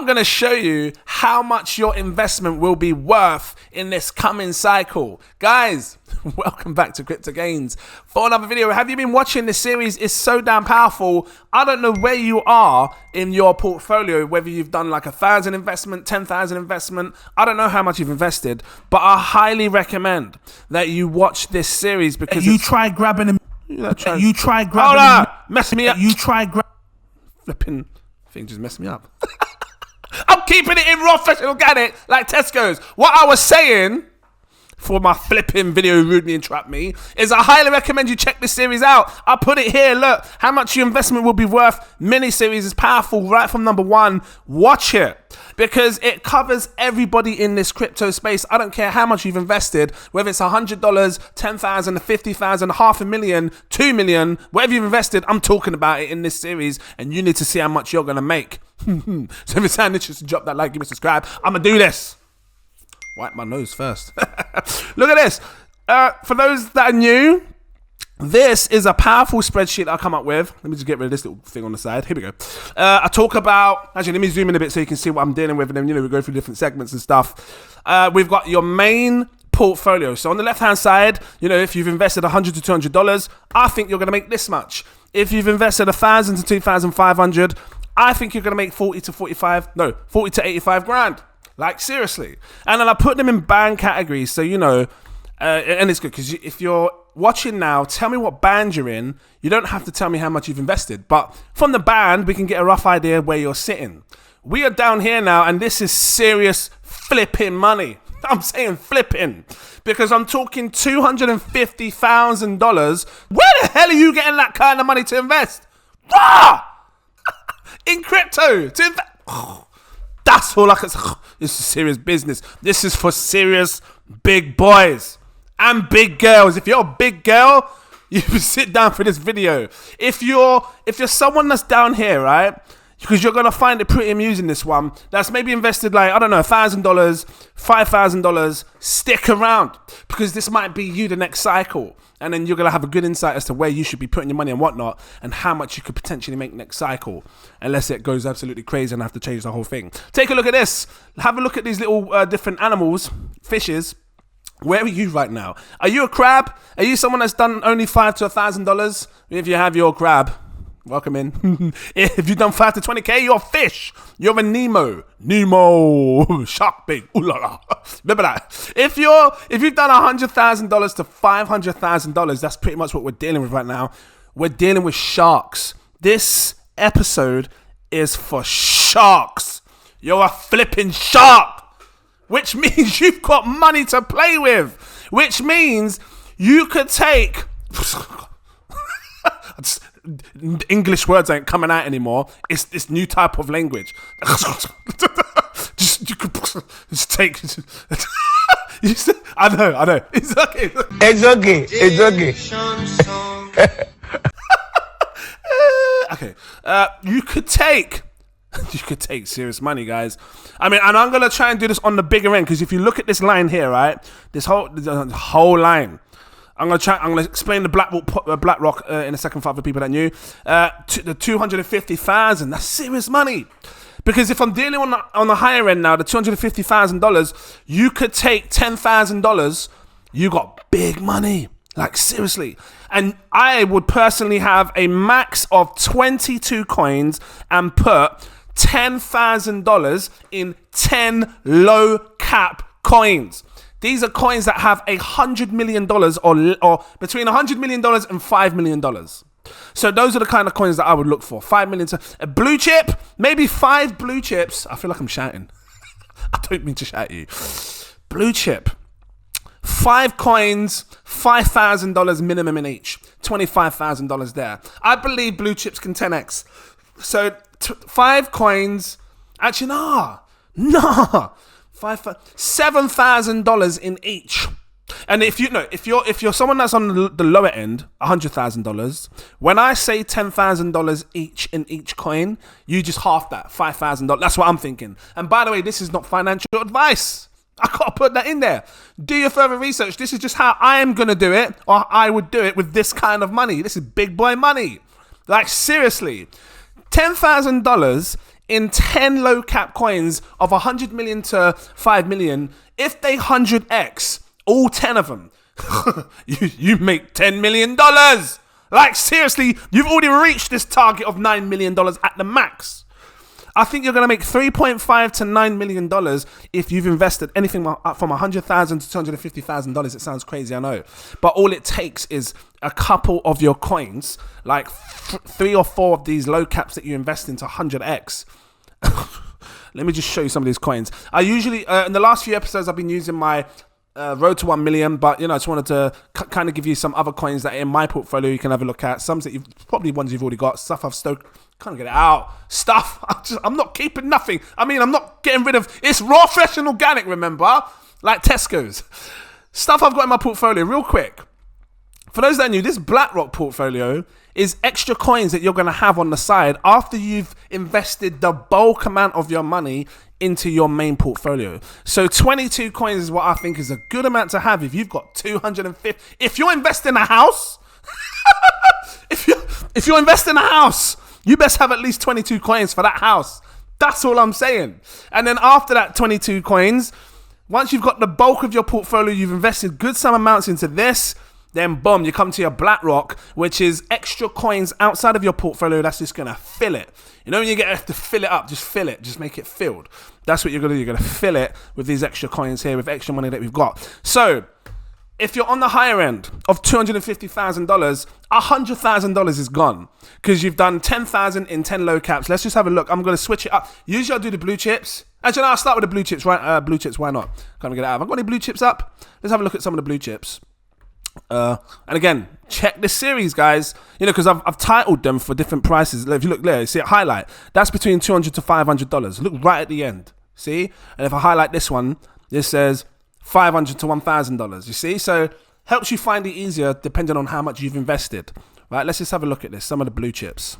I'm going to show you how much your investment will be worth in this coming cycle. Guys, welcome back to Cryptogains for another video. Have you been watching this series? It's so damn powerful. I don't know where you are in your portfolio, whether you've done like 1,000 investment, 10,000 investment. I don't know how much you've invested, but I highly recommend that you watch this series because you try grabbing him. You try grabbing Hold him. on, messing me up. You try grabbing. Flipping thing just messed me up. I'm keeping it in raw, fresh and organic, like Tesco's. What I was saying, for my flipping video who rudely interrupt me, is I highly recommend you check this series out. I'll put it here. Look, how much your investment will be worth. Mini-series is powerful right from number one. Watch it because it covers everybody in this crypto space. I don't care how much you've invested, whether it's $100, 10,000, 50,000, $500,000, 2 million, whatever you've invested, I'm talking about it in this series and you need to see how much you're going to make. So if you sound interested, drop that like, give me a subscribe. I'm going to do this. Wipe my nose first. Look at this. For those that are new, this is a powerful spreadsheet I come up with. Let me just get rid of this little thing on the side. Here we go. I talk about, actually, let me zoom in a bit so you can see what I'm dealing with. And then, we go through different segments and stuff. We've got your main portfolio. So on the left-hand side, if you've invested $100 to $200, I think you're going to make this much. If you've invested $1,000 to $2,500, I think you're going to make 40 to 85 grand. Like, seriously. And then I put them in band categories. So, and it's good because if you're watching now, tell me what band you're in. You don't have to tell me how much you've invested. But from the band, we can get a rough idea where you're sitting. We are down here now, and this is serious flipping money. I'm saying flipping because I'm talking $250,000. Where the hell are you getting that kind of money to invest? Rah! In crypto. That's all I can say. This is serious business. This is for serious big boys and big girls. If you're a big girl, you sit down for this video. If you're someone that's down here, right? Because you're going to find it pretty amusing, this one. That's maybe invested like, I don't know, $1,000, $5,000. Stick around because this might be you the next cycle. And then you're going to have a good insight as to where you should be putting your money and whatnot and how much you could potentially make next cycle. Unless it goes absolutely crazy and I have to change the whole thing. Take a look at this. Have a look at these little different animals, fishes. Where are you right now? Are you a crab? Are you someone that's done only $5 to $1,000? If you have your crab, welcome in. If you've done 5 to 20K, you're a fish. You're a Nemo. Shark bait. Ooh la la. Remember that. If you've done $100,000 to $500,000, that's pretty much what we're dealing with right now. We're dealing with sharks. This episode is for sharks. You're a flipping shark. Which means you've got money to play with. Which means you could take... English words ain't coming out anymore. It's this new type of language. just take. I know. It's okay. Okay. You could take serious money, guys. I mean, and I'm gonna try and do this on the bigger end because if you look at this line here, right, this whole line. I'm gonna explain the BlackRock in a second for other people that knew. The 250,000. That's serious money. Because if I'm dealing on the higher end now, the $250,000, you could take $10,000. You got big money. Like, seriously. And I would personally have a max of 22 coins and put $10,000 in 10 low cap coins. These are coins that have $100 million or between $100 million and $5 million. So those are the kind of coins that I would look for. 5 million. A blue chip, maybe 5 blue chips. I feel like I'm shouting. I don't mean to shout at you. Blue chip. 5 coins, $5,000 minimum in each. $25,000 there. I believe blue chips can 10x. So 5 coins. Actually, nah. $7,000 in each. And if you're someone that's on the lower end, $100,000. When I say $10,000 each in each coin, you just half that, $5,000. That's what I'm thinking. And by the way, this is not financial advice. I gotta put that in there. Do your further research. This is just how I am gonna do it, or I would do it with this kind of money. This is big boy money. Like, seriously, $10,000 in 10 low cap coins of 100 million to 5 million, if they 100x, all 10 of them, you make $10 million. Like, seriously, you've already reached this target of $9 million at the max. I think you're going to make $3.5 to $9 million if you've invested anything from $100,000 to $250,000. It sounds crazy, I know. But all it takes is a couple of your coins, like 3 or 4 of these low caps that you invest into 100x. Let me just show you some of these coins. I usually, in the last few episodes, I've been using my road to 1 million, but you know, I just wanted to kind of give you some other coins that are in my portfolio you can have a look at. Some that you've probably ones you've already got. Stuff I've stoked. Can't get it out. Stuff I'm not keeping nothing. I mean, I'm not getting rid of. It's raw, fresh, and organic. Remember, like Tesco's. Stuff I've got in my portfolio. Real quick, for those that are new, this BlackRock portfolio is extra coins that you're going to have on the side after you've invested the bulk amount of your money into your main portfolio. So 22 coins is what I think is a good amount to have if you've got 250. If you're investing in a house, if you're investing in a house, you best have at least 22 coins for that house. That's all I'm saying. And then after that 22 coins, once you've got the bulk of your portfolio, you've invested good sum amounts into this, then boom, you come to your BlackRock, which is extra coins outside of your portfolio that's just going to fill it. You know when you have to fill it up, just fill it, just make it filled. That's what you're going to do. You're going to fill it with these extra coins here, with extra money that we've got. So if you're on the higher end of $250,000, $100,000 is gone because you've done 10,000 in 10 low caps. Let's just have a look. I'm going to switch it up. Usually I'll do the blue chips. Actually, no, I'll start with the blue chips. Right? Blue chips, why not? Can't get it out. Have I got any blue chips up? Let's have a look at some of the blue chips. And again, check this series, guys. You know, because I've titled them for different prices. If you look there, see it highlight. That's between $200 to $500. Look right at the end. See? And if I highlight this one, this says $500 to $1,000. You see? So helps you find it easier depending on how much you've invested. Right? Let's just have a look at this. Some of the blue chips.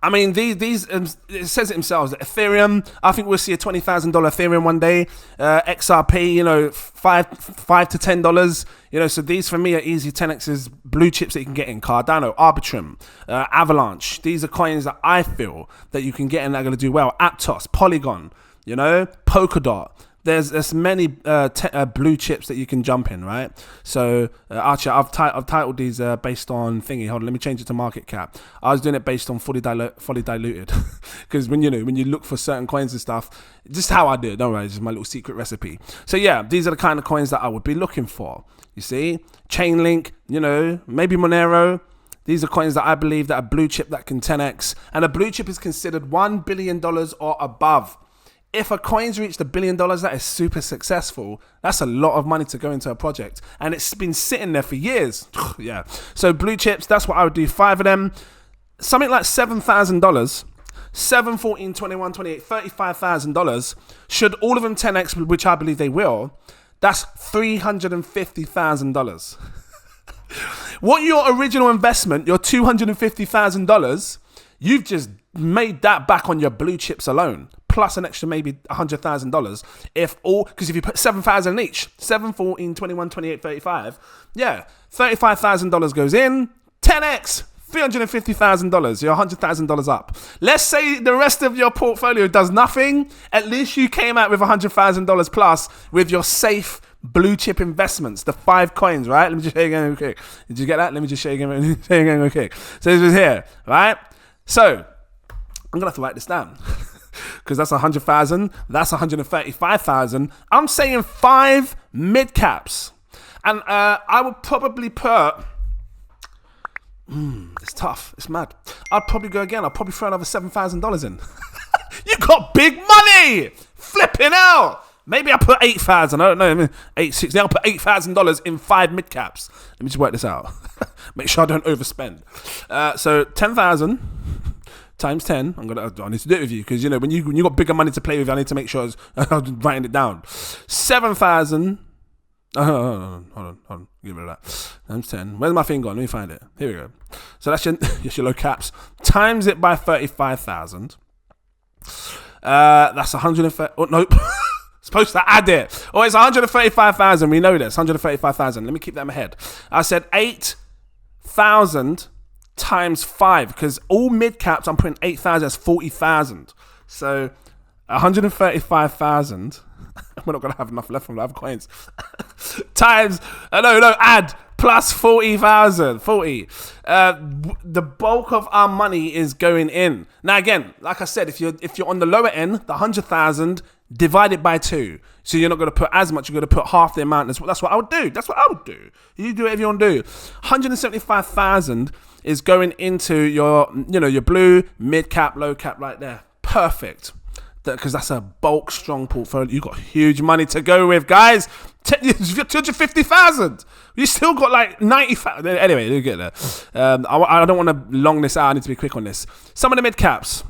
I mean, these it says it themselves. Ethereum, I think we'll see a $20,000 Ethereum one day. XRP, you know, $5 to $10. You know, so these for me are easy 10x's blue chips that you can get in. Cardano, Arbitrum, Avalanche. These are coins that I feel that you can get in that are going to do well. Aptos, Polygon, you know, Polkadot. There's many blue chips that you can jump in, right? So actually, I've titled these based on thingy. Hold on, let me change it to market cap. I was doing it based on fully diluted, because when you look for certain coins and stuff, just how I do it. Don't worry, it's just my little secret recipe. So yeah, these are the kind of coins that I would be looking for. You see, Chainlink, you know, maybe Monero. These are coins that I believe that are blue chip that can 10x, and a blue chip is considered $1 billion or above. If a coin's reached $1 billion, that is super successful. That's a lot of money to go into a project. And it's been sitting there for years. Yeah. So blue chips, that's what I would do. 5 of them. Something like $7,000. 7, 14, 21, 28, $35,000. Should all of them 10x, which I believe they will, that's $350,000. What your original investment, your $250,000, you've just made that back on your blue chips alone, plus an extra maybe $100,000 because if you put 7,000 each, 7, 14, 21, 28, 35, yeah, $35,000 goes in, 10x, $350,000, you're $100,000 up. Let's say the rest of your portfolio does nothing, at least you came out with $100,000 plus with your safe blue chip investments, the 5 coins, right? Let me just show you again real quick. Did you get that? Let me just show you again real quick. So this is here, right? So I'm gonna have to write this down because that's 100,000. That's 135,000. I'm saying 5 mid caps, and I would probably put. It's tough. It's mad. I'd probably go again. I'd probably throw another $7,000 in. You got big money. Flipping out. Maybe I put 8,000. I don't know. 860. I'll put $8,000 in 5 mid caps. Let me just work this out. Make sure I don't overspend. So 10,000. Times 10, I need to do it with you because you know when you got bigger money to play with, I need to make sure I'm writing it down. 7,000. Hold on, give it that. Times 10. Where's my thing gone? Let me find it. Here we go. So that's your low caps. Times it by 35,000. That's 130. Oh nope. Supposed to add it. Oh, it's 135,000. We know this. 135,000. Let me keep that in my head. I said 8,000 times 5, because all mid caps I'm putting 8,000 as 40,000. So 135,000. We're not gonna have enough left from the other coins. Times add plus 40,000. 40. The bulk of our money is going in. Now again, like I said, if you're on the lower end, the 100,000 divided by 2. So you're not going to put as much. You're going to put half the amount. That's what I would do. That's what I would do. You do whatever you want to do. 175,000 is going into your blue, mid cap, low cap right there. Perfect. Because that's a bulk strong portfolio. You got huge money to go with, guys. 250,000. You still got like 90,000. Anyway, you get there. I don't want to long this out. I need to be quick on this. Some of the mid caps.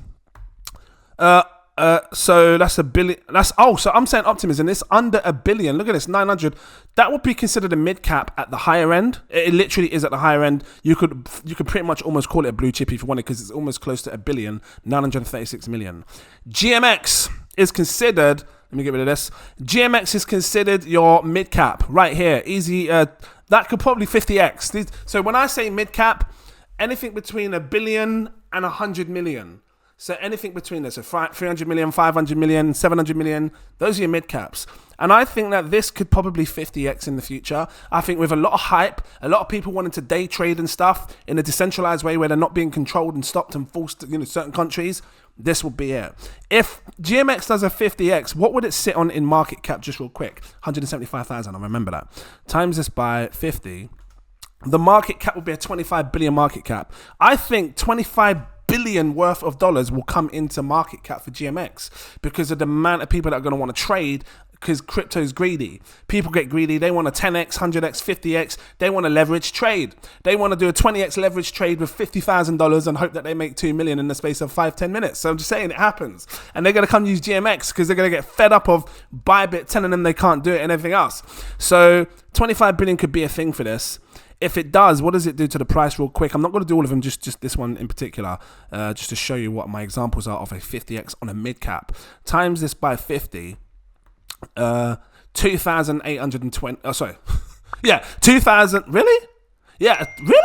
So that's $1 billion. So I'm saying optimism. It's under $1 billion. Look at this, 900. That would be considered a mid cap at the higher end. It literally is at the higher end. You could pretty much almost call it a blue chip if you wanted, because it's almost close to $1 billion, 936 million. GMX is considered. Let me get rid of this. GMX is considered your mid cap right here. Easy. That could probably 50x. So when I say mid cap, anything between $1 billion and 100 million. So anything between this, so 300 million, 500 million, 700 million, those are your mid caps. And I think that this could probably 50x in the future. I think with a lot of hype, a lot of people wanting to day trade and stuff in a decentralized way where they're not being controlled and stopped and forced to, certain countries, this will be it. If GMX does a 50x, what would it sit on in market cap, just real quick? 175,000, I remember that. Times this by 50. The market cap will be a 25 billion market cap. I think 25 billion worth of dollars will come into market cap for GMX because of the amount of people that are going to want to trade, because crypto is greedy. People get greedy. They want a 10x, 100x, 50x. They want to leverage trade. They want to do a 20x leverage trade with $50,000 and hope that they make 2 million in the space of 5-10 minutes. So I'm just saying it happens. And they're going to come use GMX because they're going to get fed up of Bybit telling them they can't do it and everything else. So 25 billion could be a thing for this. If it does, what does it do to the price real quick? I'm not going to do all of them, just this one in particular, just to show you what my examples are of a 50x on a mid cap. Times this by 50, 2,820, yeah, 2,000, really? Yeah, really?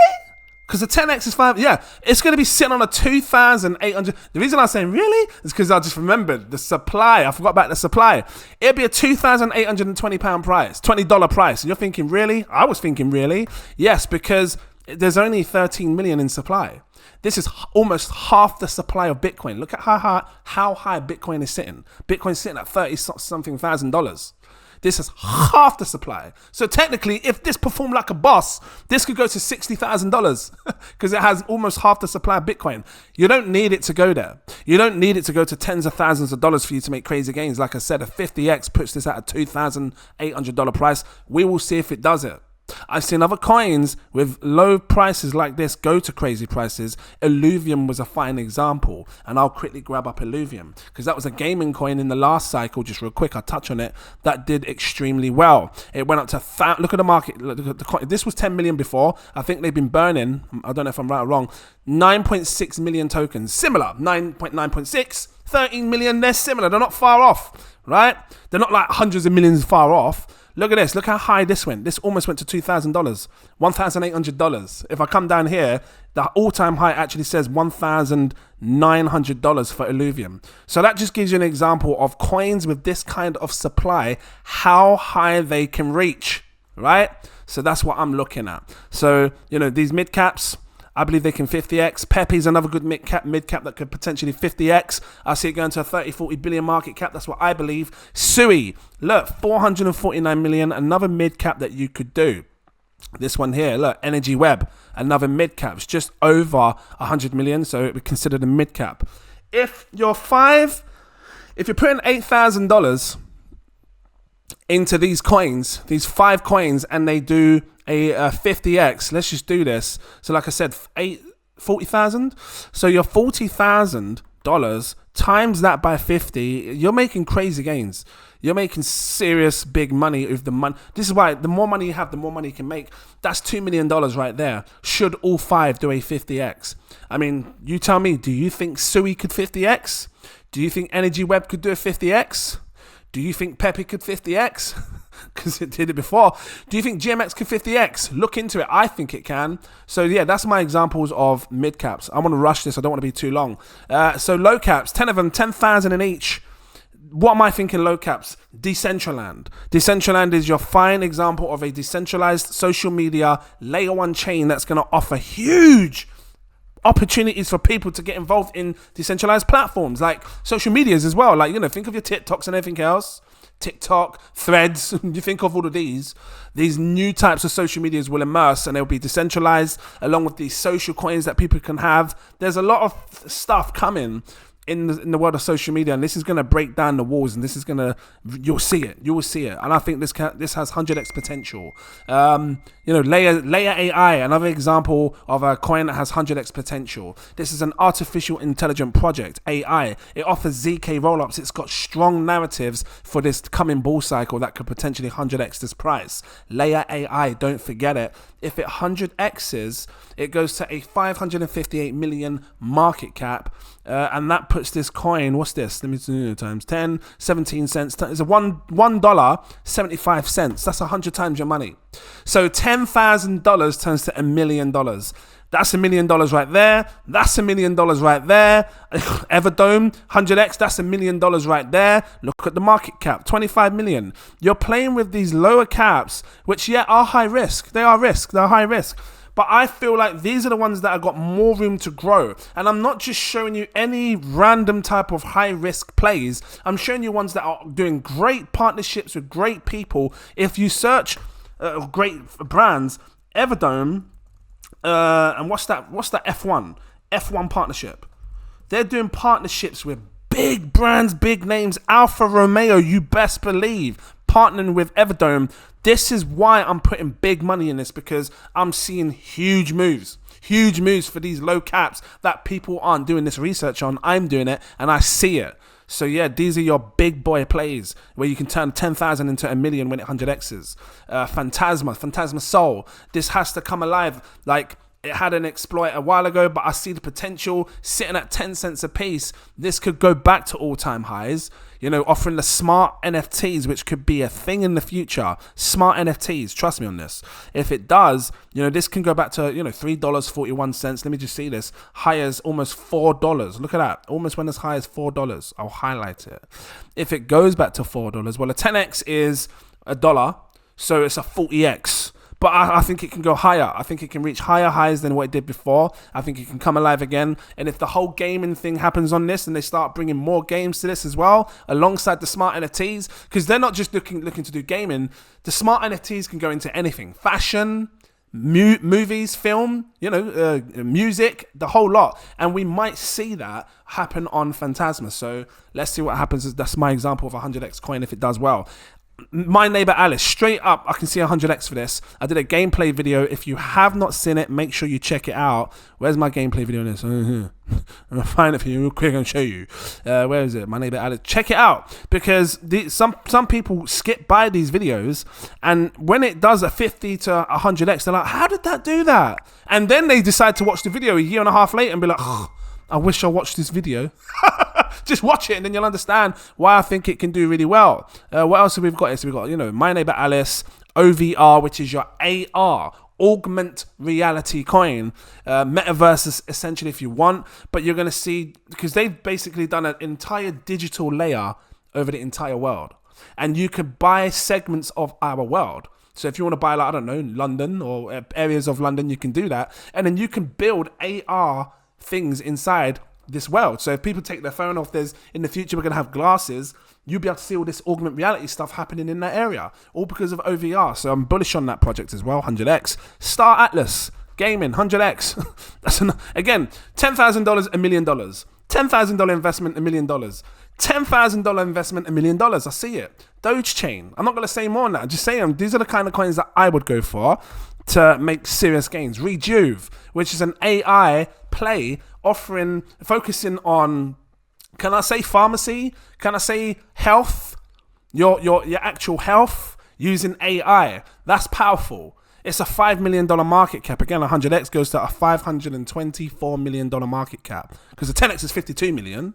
Because the 10x is 5, yeah, it's going to be sitting on a 2,800. The reason I'm saying really is because I just remembered the supply. I forgot about the supply. It'd be a £2,820 price, $20 price. And you're thinking, really? I was thinking, really? Yes, because there's only 13 million in supply. This is almost half the supply of Bitcoin. Look at how high Bitcoin is sitting. Bitcoin's sitting at $30-something thousand. This is half the supply. So technically, if this performed like a boss, this could go to $60,000 because it has almost half the supply of Bitcoin. You don't need it to go there. You don't need it to go to tens of thousands of dollars for you to make crazy gains. Like I said, a 50x puts this at a $2,800 price. We will see if it does it. I've seen other coins with low prices like this go to crazy prices. Illuvium was a fine example, and I'll quickly grab up Illuvium because that was a gaming coin in the last cycle. Just real quick, I'll touch on it. That did extremely well. It went up to look at the market. Look at the coin. This was 10 million before. I think they've been burning, I don't know if I'm right or wrong, 9.6 million tokens. Similar, 9.6, 13 million. They're similar. They're not far off, right? They're not like hundreds of millions far off. Look at this. Look how high this went. This almost went to $2,000, $1,800. If I come down here, the all-time high actually says $1,900 for Illuvium. So that just gives you an example of coins with this kind of supply, how high they can reach, right? So that's what I'm looking at. So, these mid caps, I believe they can 50x. Pepe's another good mid cap that could potentially 50x. I see it going to a 30-40 billion market cap. That's what I believe. Sui, look, 449 million, another mid cap that you could do. This one here, look, Energy Web, another mid cap. It's just over 100 million, so it would be considered a mid cap. If you're putting $8,000 into these coins, these 5 coins, and they do a 50x, let's just do this. So like I said, 40,000. So your $40,000 times that by 50, you're making crazy gains. You're making serious big money with the money. This is why the more money you have, the more money you can make. That's $2 million right there. Should all 5 do a 50x? I mean, you tell me, do you think Sui could 50x? Do you think Energy Web could do a 50x? Do you think Pepe could 50x? Because it did it before. Do you think GMX could 50x? Look into it. I think it can. So yeah, that's my examples of mid caps. I want to rush this. I don't want to be too long. So low caps, 10 of them, 10,000 in each. What am I thinking low caps? Decentraland. Decentraland is your fine example of a decentralized social media layer 1 chain that's going to offer huge opportunities for people to get involved in decentralized platforms like social medias as well. Like, think of your TikToks and everything else. TikTok, Threads, you think of all of these new types of social medias will immerse and they'll be decentralized along with these social coins that people can have. There's a lot of stuff coming in the world of social media, and this is going to break down the walls, and this is going to, you will see it, and I think this has 100x potential. Layer AI, another example of a coin that has 100x potential. This is an artificial intelligent project, AI. It offers ZK rollups. It's got strong narratives for this coming bull cycle that could potentially 100x this price. Layer AI, don't forget it. If it 100x's, it goes to a 558 million market cap, and that puts this coin, what's this? Let me do times 10, 17 cents. It's a $1.75. That's 100 times your money. So $10,000 turns to $1 million. That's $1 million right there. That's $1 million right there. Everdome, 100x, that's $1 million right there. Look at the market cap, 25 million. You're playing with these lower caps, which are high risk. They're high risk. But I feel like these are the ones that have got more room to grow. And I'm not just showing you any random type of high risk plays. I'm showing you ones that are doing great partnerships with great people. If you search great brands, Everdome, and what's that F1 partnership. They're doing partnerships with big brands, big names. Alfa Romeo, you best believe, partnering with Everdome. This is why I'm putting big money in this, because I'm seeing huge moves for these low caps that people aren't doing this research on. I'm doing it and I see it. So yeah, these are your big boy plays where you can turn 10,000 into $1 million when it 100x's. Phantasma Soul. This has to come alive. Like, it had an exploit a while ago, but I see the potential sitting at 10 cents a piece. This could go back to all-time highs, offering the smart NFTs, which could be a thing in the future. Smart NFTs, trust me on this. If it does, this can go back to, $3.41. Let me just see this. High as almost $4. Look at that. Almost went as high as $4. I'll highlight it. If it goes back to $4, well, a 10x is $1, so it's a 40x. But I think it can go higher. I think it can reach higher highs than what it did before. I think it can come alive again. And if the whole gaming thing happens on this and they start bringing more games to this as well, alongside the smart NFTs, because they're not just looking to do gaming. The smart NFTs can go into anything. Fashion, movies, film, music, the whole lot. And we might see that happen on Phantasma. So let's see what happens. That's my example of a 100x coin if it does well. My Neighbor Alice, straight up, I can see 100x for this. I did a gameplay video. If you have not seen it, make sure you check it out. Where's my gameplay video on this? I'm gonna find it for you real quick and show you. Where is it? My Neighbor Alice. Check it out, because some people skip by these videos, and when it does a 50 to 100x, they're like, how did that do that? And then they decide to watch the video a year and a half later and be like, I wish I watched this video. Just watch it and then you'll understand why I think it can do really well. What else have we got? So we've got, My Neighbor Alice, OVR, which is your AR, augment reality coin. Metaverse essentially if you want, but you're going to see, because they've basically done an entire digital layer over the entire world. And you could buy segments of our world. So if you want to buy, London or areas of London, you can do that. And then you can build AR things inside this world. So if people take their phone off, in the future we're going to have glasses, you'll be able to see all this augmented reality stuff happening in that area, all because of OVR. So I'm bullish on that project as well. 100x. Star Atlas Gaming, 100x. That's again, $10,000, $1 million. $10,000 investment, $1 million. $10,000 investment, $1 million. I see it. Doge Chain. I'm not going to say more on that. I'm just saying these are the kind of coins that I would go for to make serious gains. Rejuve, which is an AI play focusing on, can I say pharmacy? Can I say health? Your actual health using AI. That's powerful. It's a $5 million market cap. Again, 100x goes to a $524 million market cap, because the 10x is 52 million.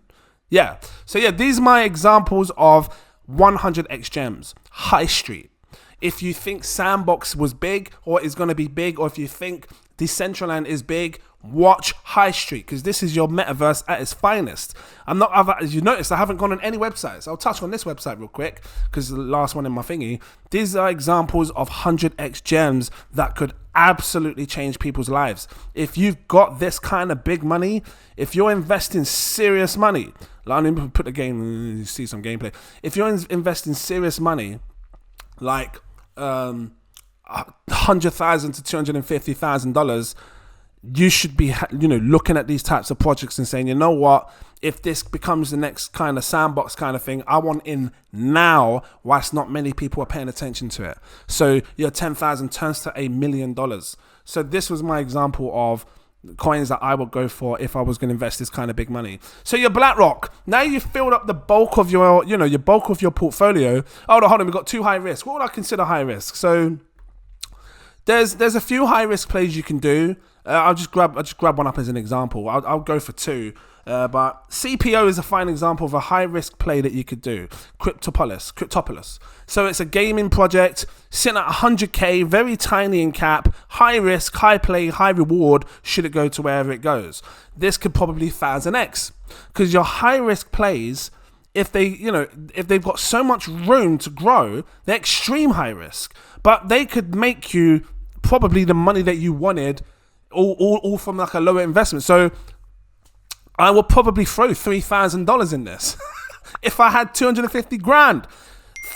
Yeah. So yeah, these are my examples of 100x gems, high street. If you think Sandbox was big or is going to be big, or if you think Decentraland is big, watch High Street, because this is your metaverse at its finest. As you noticed, I haven't gone on any websites. I'll touch on this website real quick because the last one in my thingy. These are examples of 100x gems that could absolutely change people's lives. If you've got this kind of big money, if you're investing serious money, let me put the game, you see some gameplay. If you're investing serious money, like $100,000 to $250,000, you should be, looking at these types of projects and saying, you know what, if this becomes the next kind of Sandbox kind of thing, I want in now, whilst not many people are paying attention to it. So your 10,000 turns to $1 million. So this was my example of coins that I would go for if I was going to invest this kind of big money. So your BlackRock, now you've filled up the bulk of your, your bulk of your portfolio. Oh, no, hold on, we've got 2 high risk. What would I consider high risk? So there's a few high risk plays you can do. I'll just grab one up as an example. I'll go for 2. But CPO is a fine example of a high risk play that you could do. Cryptopolis. So it's a gaming project sitting at 100k, very tiny in cap, high risk, high play, high reward. Should it go to wherever it goes? This could probably 1000x, because your high risk plays, if they've got so much room to grow, they're extreme high risk, but they could make you probably the money that you wanted, all from like a lower investment. So I will probably throw $3,000 in this if I had 250 grand.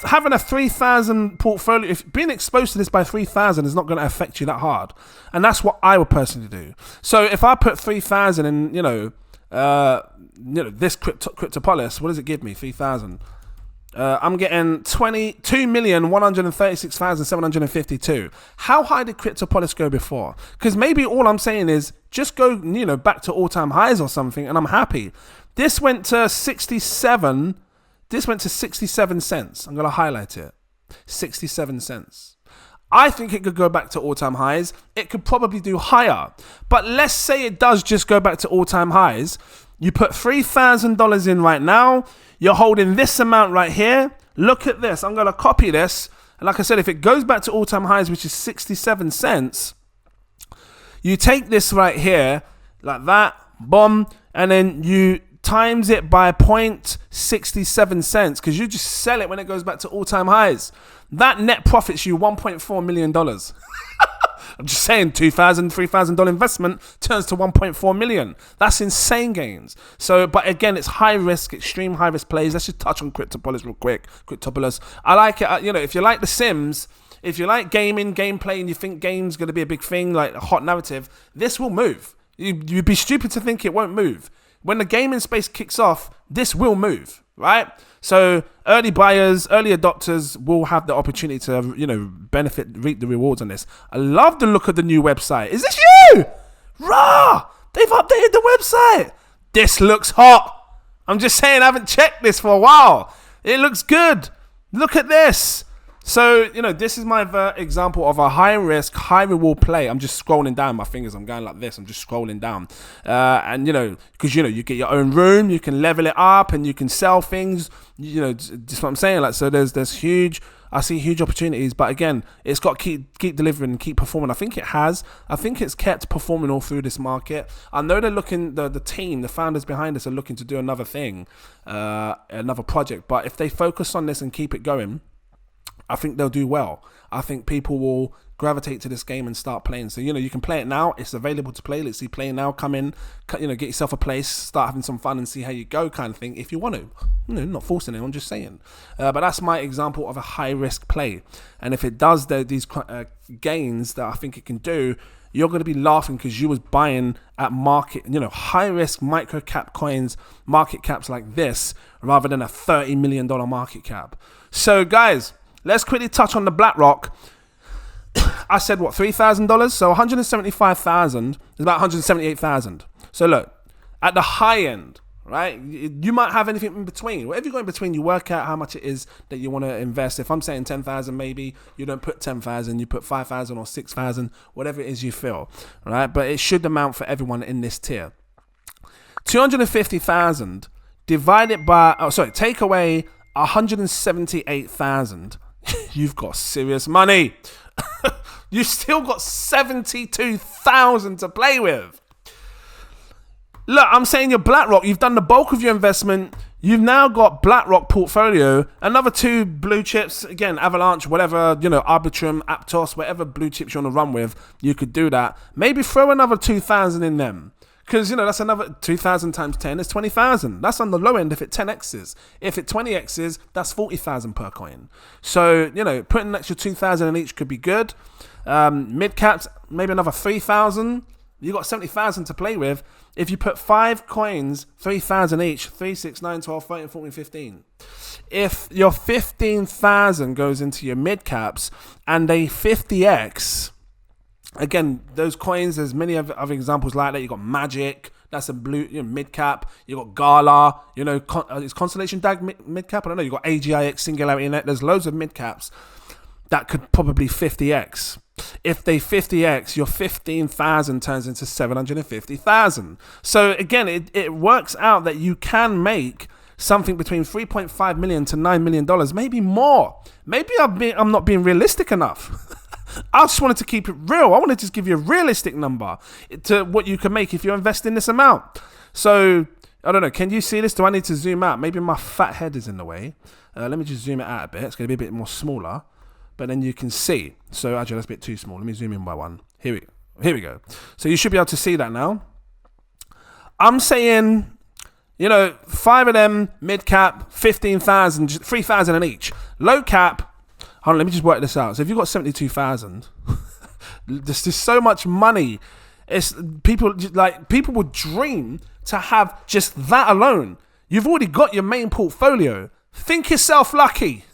Having a 3,000 portfolio, if being exposed to this by 3,000 is not going to affect you that hard, and that's what I would personally do. So if I put 3,000 in, this Cryptopolis, what does it give me? 3,000. I'm getting 22,136,752. How high did Cryptopolis go before? Because maybe all I'm saying is just go, back to all-time highs or something, and I'm happy. This went to 67. This went to 67 cents. I'm going to highlight it. 67 cents. I think it could go back to all-time highs. It could probably do higher. But let's say it does just go back to all-time highs. You put $3,000 in right now. You're holding this amount right here. Look at this. I'm going to copy this. And like I said, if it goes back to all-time highs, which is 67 cents, you take this right here, like that, boom, and then you times it by 0.67 cents, because you just sell it when it goes back to all-time highs. That net profits you $1.4 million. I'm just saying, $2,000, $3,000 investment turns to 1.4 million. That's insane gains. So, but again, it's high risk, extreme high risk plays. Let's just touch on Cryptopolis real quick. Cryptopolis. I like it. If you like The Sims, if you like gaming, gameplay, and you think game's going to be a big thing, like a hot narrative, this will move. You'd be stupid to think it won't move. When the gaming space kicks off, this will move, right? So early buyers, early adopters will have the opportunity to, benefit, reap the rewards on this. I love the look of the new website. Is this you? Rah! They've updated the website. This looks hot. I'm just saying, I haven't checked this for a while. It looks good. Look at this. So, this is my example of a high risk, high reward play. I'm just scrolling down my fingers. I'm going like this. I'm just scrolling down. And, because, you get your own room, you can level it up and you can sell things. Just what I'm saying. Like, so there's huge, I see huge opportunities. But again, it's got to keep delivering and keep performing. I think it has. I think it's kept performing all through this market. I know they're looking, the team, the founders behind this are looking to do another thing, another project. But if they focus on this and keep it going, I think they'll do well. I think people will gravitate to this game and start playing. So, you can play it now. It's available to play. Let's see, play now, come in, get yourself a place, start having some fun and see how you go kind of thing if you want to. Not forcing it, I'm just saying. But that's my example of a high-risk play. And if it does these gains that I think it can do, you're going to be laughing because you was buying at market, high-risk micro-cap coins, market caps like this, rather than a $30 million market cap. So, guys, let's quickly touch on the BlackRock. I said, what, $3,000? So 175,000 is about 178,000. So look, at the high end, right, you might have anything in between. Whatever you go in between, you work out how much it is that you want to invest. If I'm saying 10,000, maybe you don't put 10,000, you put 5,000 or 6,000, whatever it is you feel, right? But it should amount for everyone in this tier. 250,000 divided by, take away 178,000. You've got serious money. You've still got 72,000 to play with. Look, I'm saying you're BlackRock. You've done the bulk of your investment. You've now got BlackRock portfolio. Another 2 blue chips. Again, Avalanche, whatever, Arbitrum, Aptos, whatever blue chips you want to run with, you could do that. Maybe throw another 2,000 in them. Because, that's another 2,000 times 10 is 20,000. That's on the low end if it 10x's. If it 20x's, that's 40,000 per coin. So, putting an extra 2,000 in each could be good. Mid caps, maybe another 3,000. You got 70,000 to play with. If you put 5 coins, 3,000 each, 3, 6, 9, 12, 13, 14, 15. If your 15,000 goes into your mid caps and they 50x, again, those coins, there's many other examples like that. You got Magic, that's a blue mid cap. You got Gala, is Constellation Dag mid cap? I don't know. You got AGIX, Singularity Net. There's loads of mid caps that could probably 50x. If they 50x, your 15,000 turns into 750,000. So again, it works out that you can make something between $3.5 million to $9 million, maybe more. Maybe I'm not being realistic enough. I just wanted to keep it real. I wanted to just give you a realistic number to what you can make if you invest in this amount. So, I don't know. Can you see this? Do I need to zoom out? Maybe my fat head is in the way. Let me just zoom it out a bit. It's going to be a bit more smaller. But then you can see. So, actually, that's a bit too small. Let me zoom in by one. Here we go. So, you should be able to see that now. I'm saying, 5 of them, mid cap, 15,000, 3,000 in each. Low cap. Hold on, let me just work this out. So if you've got 72,000, there's just so much money. It's people would dream to have just that alone. You've already got your main portfolio. Think yourself lucky.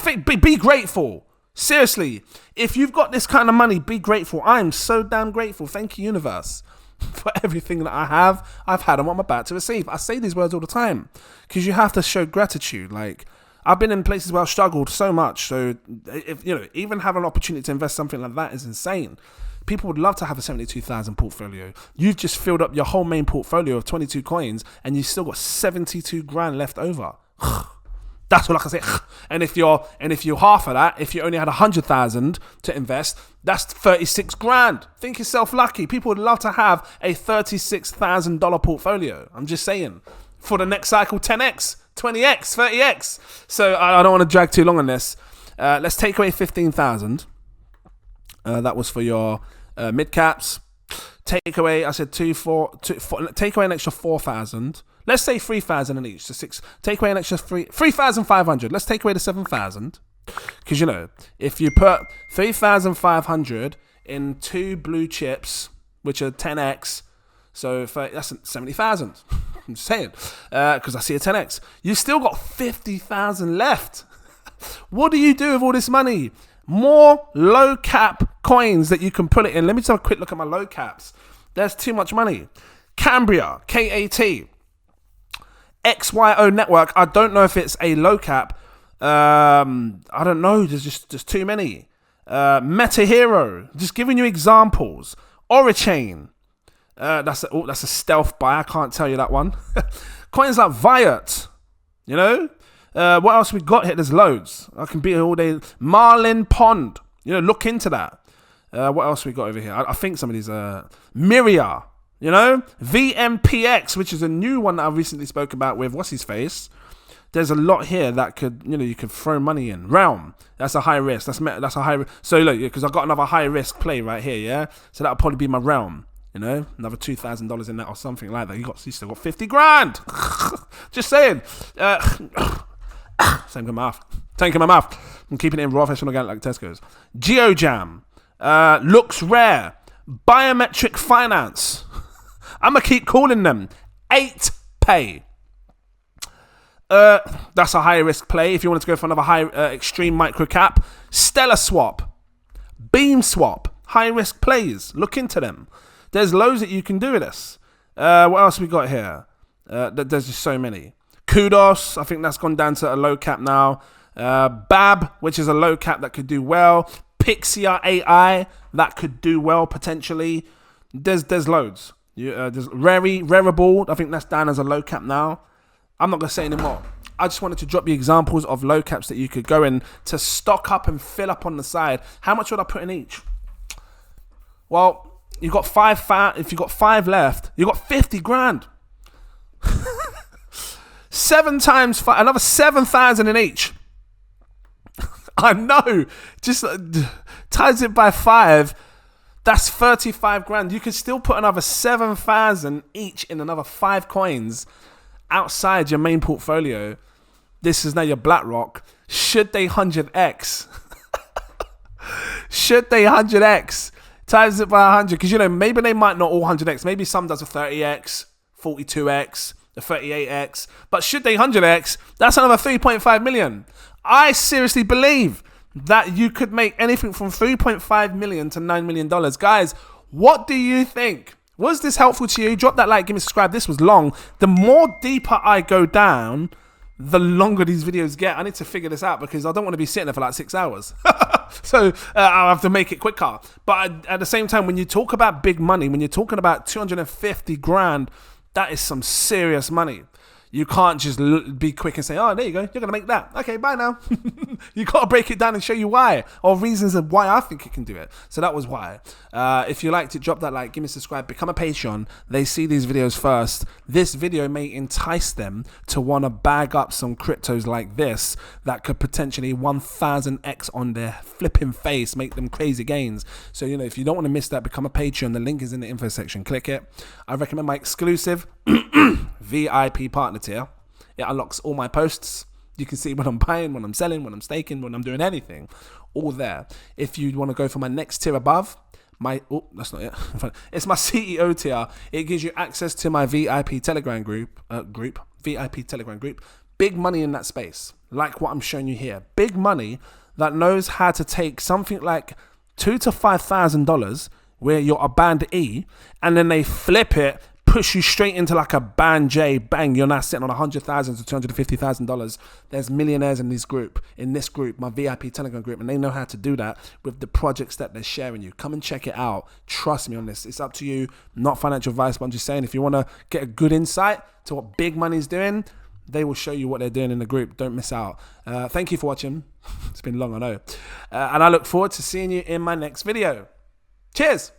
Be grateful. Seriously, if you've got this kind of money, be grateful. I'm so damn grateful. Thank you, universe, for everything that I have, I've had, and what I'm about to receive. I say these words all the time because you have to show gratitude. Like, I've been in places where I've struggled so much. So, if even having an opportunity to invest something like that is insane. People would love to have a 72,000 portfolio. You've just filled up your whole main portfolio of 22 coins, and you've still got 72 grand left over. That's all I can say. And if you're half of that, if you only had 100,000 to invest, that's 36 grand. Think yourself lucky. People would love to have a $36,000 portfolio. I'm just saying. For the next cycle, 10x. 20x, 30x. So I don't want to drag too long on this. Let's take away 15,000. That was for your mid caps. Take away, I said take away an extra 4,000. Let's say 3,000 in each. So 6. Take away an extra 3,500. Let's take away the 7,000. Because if you put 3,500 in 2 blue chips, which are 10x, so that's 70,000. I'm just saying, because I see a 10x. You've still got 50,000 left. What do you do with all this money? More low cap coins that you can put it in. Let me just have a quick look at my low caps. There's too much money. Cambria, KAT, XYO Network. I don't know if it's a low cap. I don't know. There's too many. Meta Hero. Just giving you examples. Orachain. That's a stealth buy. I can't tell you that one. Coins like Viot. What else we got here? There's loads. I can be here all day. Marlin Pond. Look into that. What else we got over here? I think some of these Myria. VMPX, which is a new one that I recently spoke about with what's his face. There's a lot here that could, you could throw money in. Realm. That's a high risk. That's a high risk. So look, because I've got another high risk play right here. Yeah. So that'll probably be my Realm. Another $2,000 in that or something like that. You still got 50 grand. Just saying. Same in my mouth. Tank in my mouth. I'm keeping it in raw professional organic like Tesco's. GeoJam. Looks Rare. Biometric Finance. I'm going to keep calling them 8Pay. That's a high risk play. If you wanted to go for another high extreme micro cap. Stellar Swap. Beam Swap. High risk plays. Look into them. There's loads that you can do with this. What else we got here? There's just so many. Kudos, I think that's gone down to a low cap now. Bab, which is a low cap that could do well. Pixia AI, that could do well potentially. There's loads. There's Rarible, I think that's down as a low cap now. I'm not going to say anymore. I just wanted to drop you examples of low caps that you could go in to stock up and fill up on the side. How much would I put in each? Well, you got if you got 5 left, you got 50 grand. 7 times 5, another 7,000 in each. I know. Just times it by 5. That's 35 grand. You could still put another 7,000 each in another 5 coins outside your main portfolio. This is now your BlackRock. Should they 100x? Should they 100x? Times it by 100. Because, you know, maybe they might not all 100x. Maybe some does a 30x, 42x, a 38x. But should they 100x, that's another 3.5 million. I seriously believe that you could make anything from $3.5 million to $9 million. Guys, what do you think? Was this helpful to you? Drop that like, give me a subscribe. This was long. The more deeper I go down, the longer these videos get. I need to figure this out because I don't want to be sitting there for like 6 hours. So I'll have to make it quicker. But at the same time, when you talk about big money, when you're talking about 250 grand, that is some serious money. You can't just be quick and say, oh, there you go, you're going to make that. Okay, bye now. You got to break it down and show you why, or reasons of why I think it can do it. So that was why. If you liked it, drop that like, give me a subscribe, become a Patreon. They see these videos first. This video may entice them to want to bag up some cryptos like this that could potentially 1000x on their flipping face, make them crazy gains. So, you know, if you don't want to miss that, become a Patreon. The link is in the info section. Click it. I recommend my exclusive VIP partner tier. It unlocks all my posts. You can see when I'm buying, when I'm selling, when I'm staking, when I'm doing anything, all there. If you want to go for my next tier above, that's not it. It's my CEO tier. It gives you access to my VIP Telegram group. VIP Telegram group. Big money in that space, like what I'm showing you here. Big money that knows how to take something like $2,000 to $5,000, where you're a band E, and then they flip it, push you straight into like a band J, bang, you're now sitting on $100,000 to $250,000. There's millionaires in this group, my VIP Telegram group, and they know how to do that with the projects that they're sharing you. Come and check it out. Trust me on this. It's up to you. Not financial advice, but I'm just saying, if you want to get a good insight to what big money's doing, they will show you what they're doing in the group. Don't miss out. Thank you for watching. It's been long, I know. And I look forward to seeing you in my next video. Cheers.